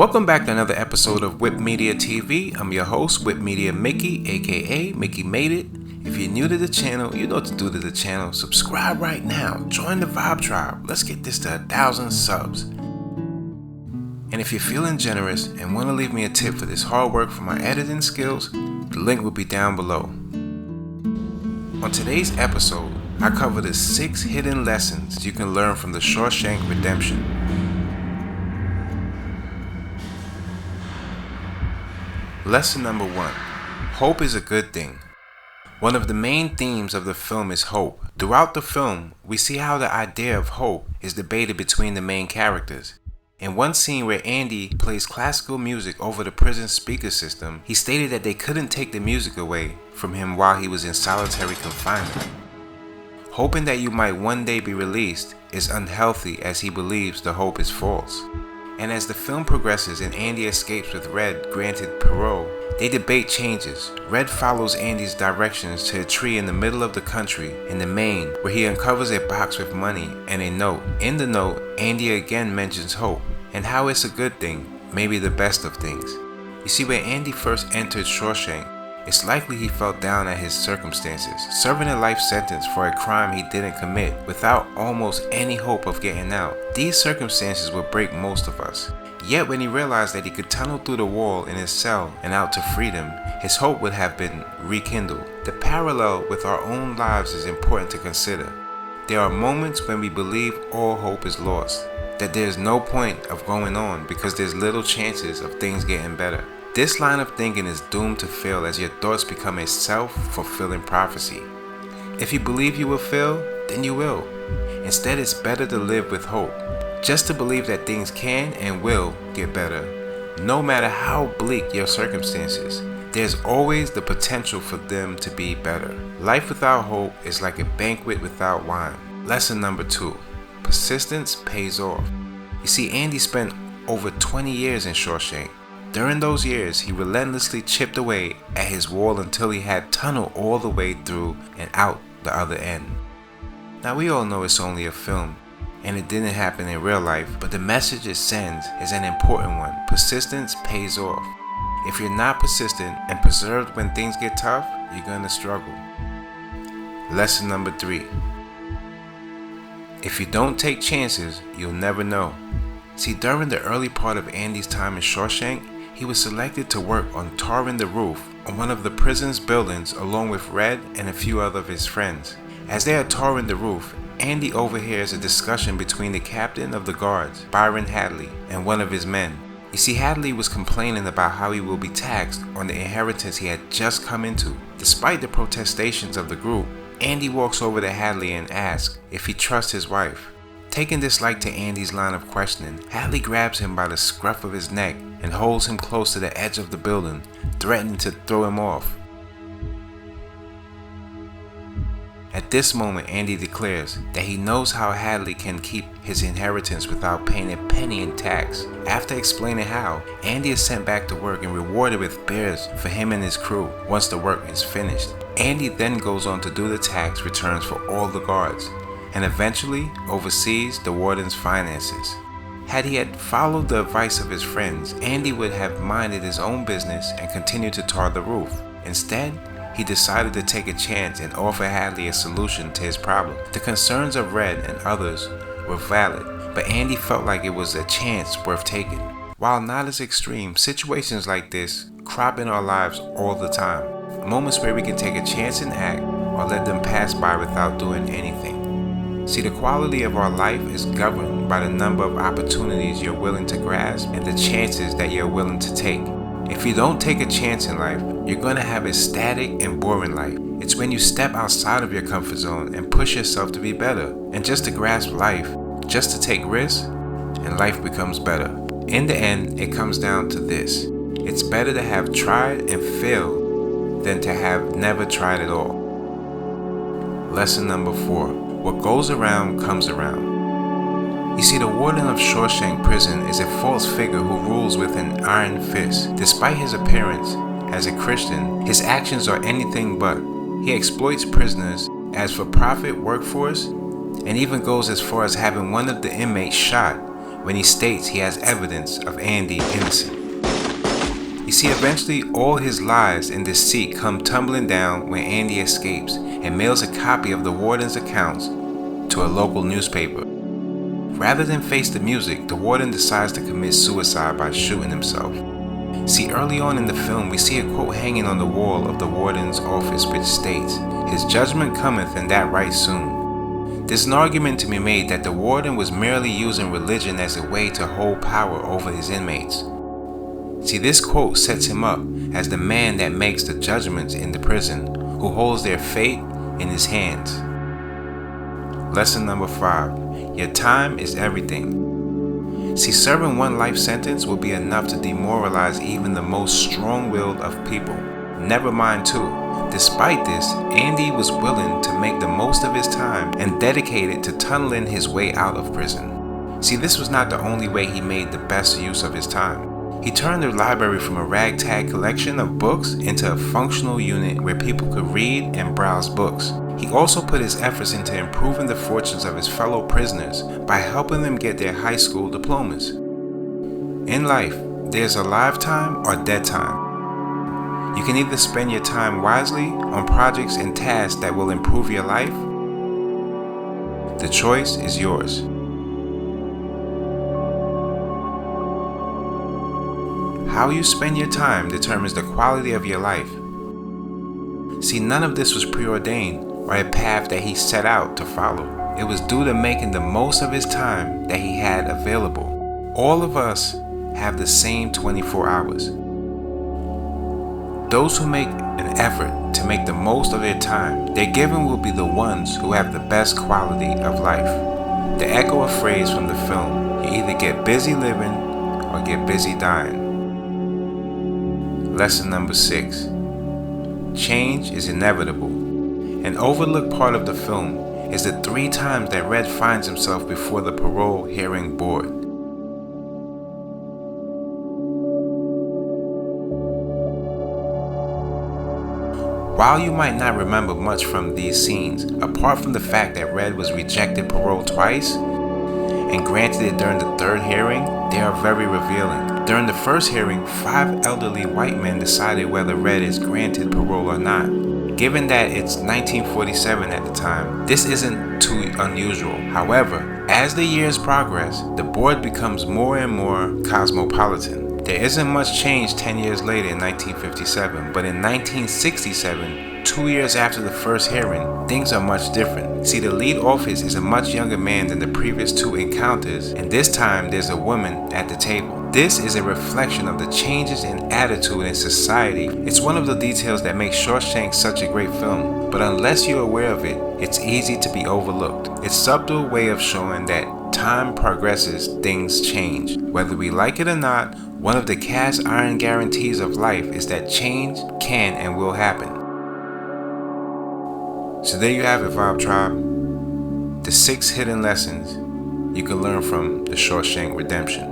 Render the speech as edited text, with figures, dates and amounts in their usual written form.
Welcome back to another episode of Whip Media TV. I'm your host, Whip Media Mickey, aka Mickey Made It. If you're new to the channel, you know what to do to the channel. Subscribe right now. Join the Vibe Tribe. Let's get this to 1,000 subs. And if you're feeling generous and want to leave me a tip for this hard work for my editing skills, the link will be down below. On today's episode, I cover the 6 hidden lessons you can learn from the Shawshank Redemption. Lesson number 1. Hope is a good thing. One of the main themes of the film is hope. Throughout the film, we see how the idea of hope is debated between the main characters. In one scene where Andy plays classical music over the prison speaker system, he stated that they couldn't take the music away from him while he was in solitary confinement. Hoping that you might one day be released is unhealthy, as he believes the hope is false. And as the film progresses and Andy escapes with Red granted parole, they debate changes. Red follows Andy's directions to a tree in the middle of the country in the Maine, where he uncovers a box with money and a note. In the note, Andy again mentions hope and how it's a good thing, maybe the best of things. You see, when Andy first entered Shawshank, it's likely he felt down at his circumstances, serving a life sentence for a crime he didn't commit without almost any hope of getting out. These circumstances would break most of us. Yet when he realized that he could tunnel through the wall in his cell and out to freedom, his hope would have been rekindled. The parallel with our own lives is important to consider. There are moments when we believe all hope is lost, that there's no point of going on because there's little chances of things getting better. This line of thinking is doomed to fail, as your thoughts become a self-fulfilling prophecy. If you believe you will fail, then you will. Instead, it's better to live with hope. Just to believe that things can and will get better. No matter how bleak your circumstances, there's always the potential for them to be better. Life without hope is like a banquet without wine. Lesson number 2. Persistence pays off. You see, Andy spent over 20 years in Shawshank. During those years, he relentlessly chipped away at his wall until he had tunneled all the way through and out the other end. Now, we all know it's only a film, and it didn't happen in real life, but the message it sends is an important one. Persistence pays off. If you're not persistent and persevered when things get tough, you're gonna struggle. Lesson number 3. If you don't take chances, you'll never know. See, during the early part of Andy's time in Shawshank, he was selected to work on tarring the roof on one of the prison's buildings along with Red and a few other of his friends. As they are tarring the roof, Andy overhears a discussion between the captain of the guards, Byron Hadley, and one of his men. You see, Hadley was complaining about how he will be taxed on the inheritance he had just come into. Despite the protestations of the group, Andy walks over to Hadley and asks if he trusts his wife. Taking dislike to Andy's line of questioning, Hadley grabs him by the scruff of his neck and holds him close to the edge of the building, threatening to throw him off. At this moment, Andy declares that he knows how Hadley can keep his inheritance without paying a penny in tax. After explaining how, Andy is sent back to work and rewarded with bears for him and his crew once the work is finished. Andy then goes on to do the tax returns for all the guards, and eventually oversees the warden's finances. Had he had followed the advice of his friends, Andy would have minded his own business and continued to tar the roof. Instead, he decided to take a chance and offer Hadley a solution to his problem. The concerns of Red and others were valid, but Andy felt like it was a chance worth taking. While not as extreme, situations like this crop in our lives all the time. Moments where we can take a chance and act, or let them pass by without doing anything. See, the quality of our life is governed by the number of opportunities you're willing to grasp and the chances that you're willing to take. If you don't take a chance in life, you're going to have a static and boring life. It's when you step outside of your comfort zone and push yourself to be better, and just to grasp life, just to take risks, and life becomes better. In the end, it comes down to this. It's better to have tried and failed than to have never tried at all. Lesson number 4. What goes around comes around. You see, the warden of Shawshank Prison is a false figure who rules with an iron fist. Despite his appearance as a Christian, his actions are anything but. He exploits prisoners as for-profit workforce and even goes as far as having one of the inmates shot when he states he has evidence of Andy innocent. You see, eventually all his lies and deceit come tumbling down when Andy escapes and mails a copy of the warden's accounts to a local newspaper. Rather than face the music, the warden decides to commit suicide by shooting himself. See, early on in the film, we see a quote hanging on the wall of the warden's office which states, "His judgment cometh, and that right soon." There's an argument to be made that the warden was merely using religion as a way to hold power over his inmates. See, this quote sets him up as the man that makes the judgments in the prison, who holds their fate in his hands. Lesson number 5. Your time is everything. See, serving one life sentence will be enough to demoralize even the most strong-willed of people. Never mind two. Despite this, Andy was willing to make the most of his time and dedicated to tunneling his way out of prison. See, this was not the only way he made the best use of his time. He turned the library from a ragtag collection of books into a functional unit where people could read and browse books. He also put his efforts into improving the fortunes of his fellow prisoners by helping them get their high school diplomas. In life, there's a live time or dead time. You can either spend your time wisely on projects and tasks that will improve your life. The choice is yours. How you spend your time determines the quality of your life. See, none of this was preordained or a path that he set out to follow. It was due to making the most of his time that he had available. All of us have the same 24 hours. Those who make an effort to make the most of their time, their giving will be the ones who have the best quality of life. To echo a phrase from the film, you either get busy living or get busy dying. Lesson number 6. Change is inevitable. An overlooked part of the film is the 3 times that Red finds himself before the parole hearing board. While you might not remember much from these scenes, apart from the fact that Red was rejected parole twice and granted it during the 3rd hearing, they are very revealing. During the 1st hearing, 5 elderly white men decided whether Red is granted parole or not. Given that it's 1947 at the time, this isn't too unusual. However, as the years progress, the board becomes more and more cosmopolitan. There isn't much change 10 years later in 1957, but in 1967, 2 years after the 1st hearing, things are much different. See, the lead office is a much younger man than the previous 2 encounters, and this time there's a woman at the table. This is a reflection of the changes in attitude in society. It's one of the details that makes Shawshank such a great film, but unless you're aware of it, it's easy to be overlooked. It's a subtle way of showing that time progresses, things change. Whether we like it or not, one of the cast iron guarantees of life is that change can and will happen. So there you have it, Vibe Tribe. The 6 hidden lessons you can learn from the Shawshank Redemption.